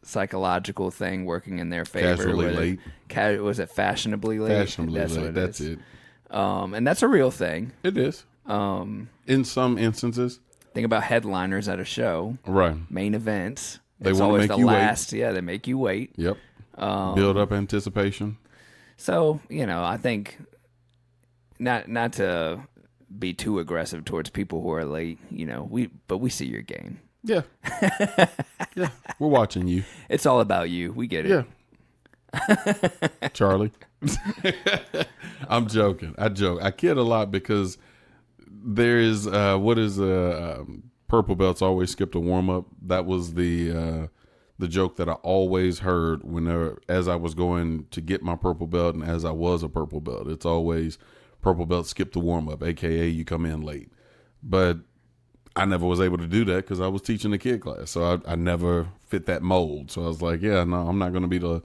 psychological thing working in their favor. Casually late. Was it fashionably late? Fashionably late. That's it. And that's a real thing. It is. In some instances. Think about headliners at a show. Right. Main events. They it's want to always make the you last. wait. Yeah, they make you wait. Yep. Build up anticipation. So, I think not to be too aggressive towards people who are late, but we see your game. Yeah. Yeah. We're watching you. It's all about you. We get it. Yeah. Charlie. I'm joking. I joke. I kid a lot because there is purple belts always skipped a warm up. That was the joke that I always heard as I was going to get my purple belt and as I was a purple belt. It's always purple belt skip the warm up, aka you come in late. But I never was able to do that because I was teaching a kid class, so I never fit that mold. So I was like, yeah, no, I'm not going to be the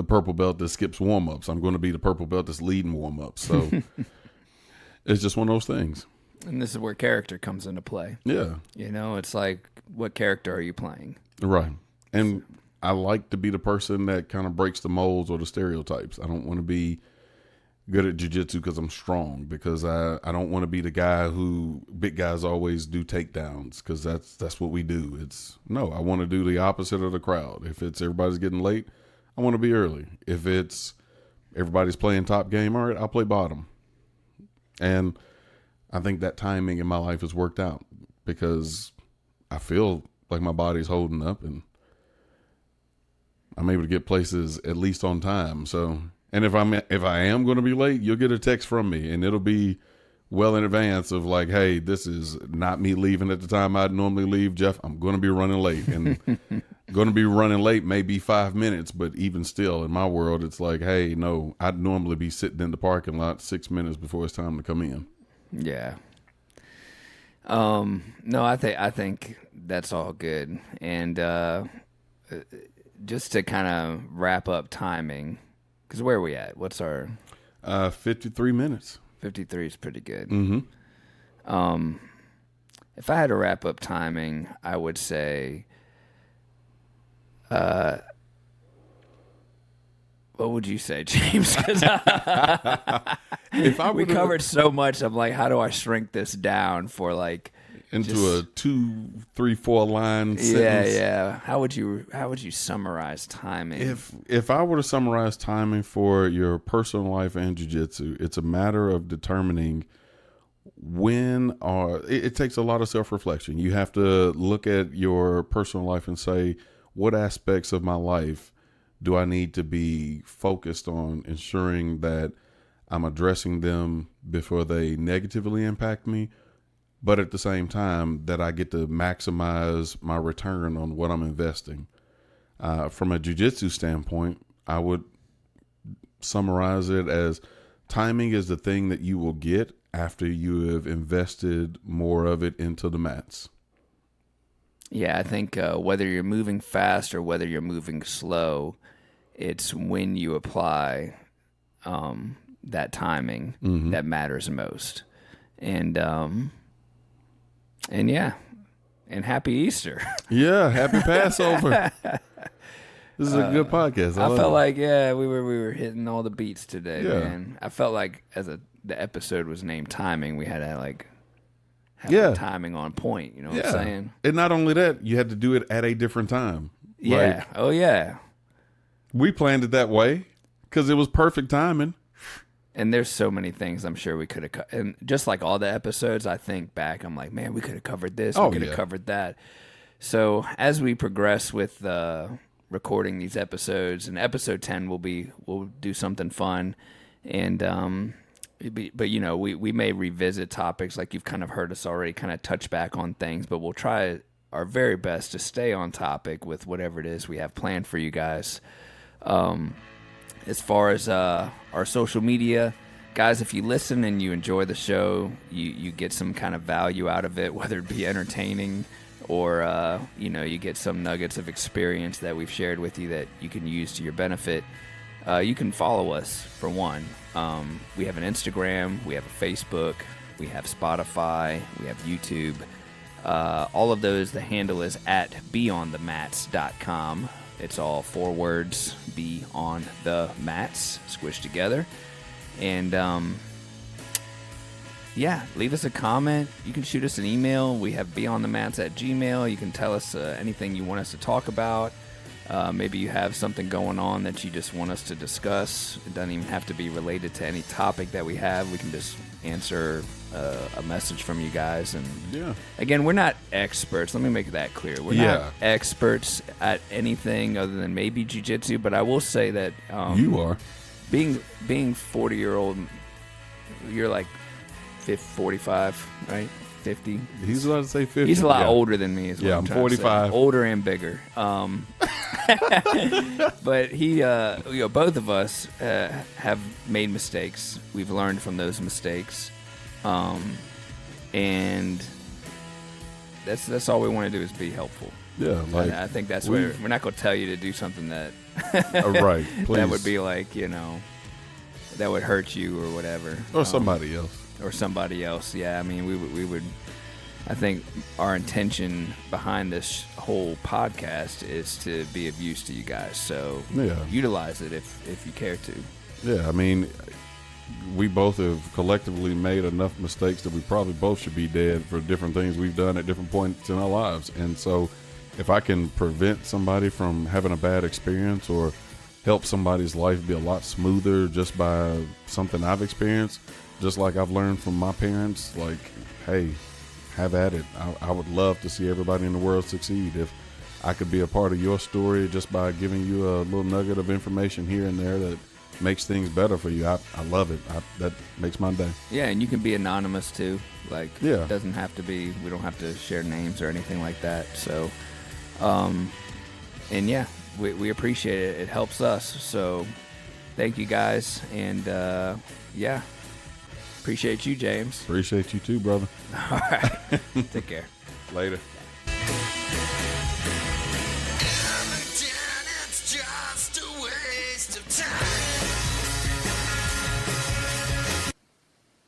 purple belt that skips warm ups. I'm going to be the purple belt that's leading warm ups. So it's just one of those things. And this is where character comes into play. Yeah. It's like, what character are you playing? Right. And I like to be the person that kind of breaks the molds or the stereotypes. I don't want to be good at jiu-jitsu because I'm strong, because I don't want to be the guy who big guys always do takedowns because that's what we do. I want to do the opposite of the crowd. If it's everybody's getting late, I want to be early. If it's everybody's playing top game, all right, I'll play bottom. And I think that timing in my life has worked out because I feel like my body's holding up and I'm able to get places at least on time. So, and if I am going to be late, you'll get a text from me and it'll be well in advance of like, hey, this is not me leaving at the time I'd normally leave. Jeff, I'm going to be running late, and going to be running late maybe 5 minutes, but even still in my world, it's like, hey, no, I'd normally be sitting in the parking lot 6 minutes before it's time to come in. Yeah. No, I think that's all good. And just to kind of wrap up timing, because where are we at? What's our 53 minutes. 53 is pretty good. Mm-hmm. If I had to wrap up timing, I would say, what would you say, James? 'Cause we covered so much. I'm like, how do I shrink this down for like into a 2, 3, 4 line sentence? Yeah. How would you summarize timing? If I were to summarize timing for your personal life and jiu-jitsu, it's a matter of determining it takes a lot of self-reflection. You have to look at your personal life and say, what aspects of my life do I need to be focused on ensuring that I'm addressing them before they negatively impact me, but at the same time that I get to maximize my return on what I'm investing. From a jiu-jitsu standpoint, I would summarize it as timing is the thing that you will get after you have invested more of it into the mats. Yeah, I think whether you're moving fast or whether you're moving slow, it's when you apply that timing that matters most. And yeah, and happy Easter. Yeah, happy Passover. This is a good podcast. I felt like we were hitting all the beats today, man. I felt like the episode was named timing, we had to have the timing on point. You know what I'm saying? And not only that, you had to do it at a different time. Yeah. Like, we planned it that way because it was perfect timing. And there's so many things I'm sure we could have and just like all the episodes, I think back, I'm like, man, we could have covered this, we could have covered that. So as we progress with recording these episodes, and episode 10 we'll do something fun, and but you know, we may revisit topics like you've kind of heard us already kind of touch back on things, but we'll try our very best to stay on topic with whatever it is we have planned for you guys. As far as our social media, guys, if you listen and you enjoy the show, you get some kind of value out of it, whether it be entertaining or you get some nuggets of experience that we've shared with you that you can use to your benefit. You can follow us, for one. We have an Instagram, we have a Facebook, we have Spotify, we have YouTube. All of those, the handle is at beyondthemats.com. It's all 4 words, be on the mats, squished together. And leave us a comment. You can shoot us an email. We have beyondthemats@gmail. You can tell us anything you want us to talk about. Maybe you have something going on that you just want us to discuss. It doesn't even have to be related to any topic that we have. We can just answer a message from you guys. And again, we're not experts. Let me make that clear. We're not experts at anything other than maybe jiu-jitsu, but I will say that you are. Being 40-year-old, you're like 45, right? 50. He's about to say 50. He's a lot older than me. Is what I'm 45. Older and bigger. But he, both of us have made mistakes. We've learned from those mistakes, and that's all we want to do is be helpful. Yeah, like I think that's where we're not going to tell you to do something that right. Please. That would be like that would hurt you or whatever, or somebody else. Or somebody else. Yeah, I mean, we would. I think our intention behind this whole podcast is to be of use to you guys. So utilize it if you care to. Yeah, I mean, we both have collectively made enough mistakes that we probably both should be dead for different things we've done at different points in our lives. And so if I can prevent somebody from having a bad experience or help somebody's life be a lot smoother just by something I've experienced, just like I've learned from my parents, like, hey, have at it. I would love to see everybody in the world succeed. If I could be a part of your story just by giving you a little nugget of information here and there that makes things better for you, I love it. That makes my day. Yeah, and you can be anonymous too. Like, it doesn't have to be, we don't have to share names or anything like that. So, we appreciate it. It helps us. So thank you guys. And, appreciate you, James. Appreciate you too, brother. All right. Take care. Later.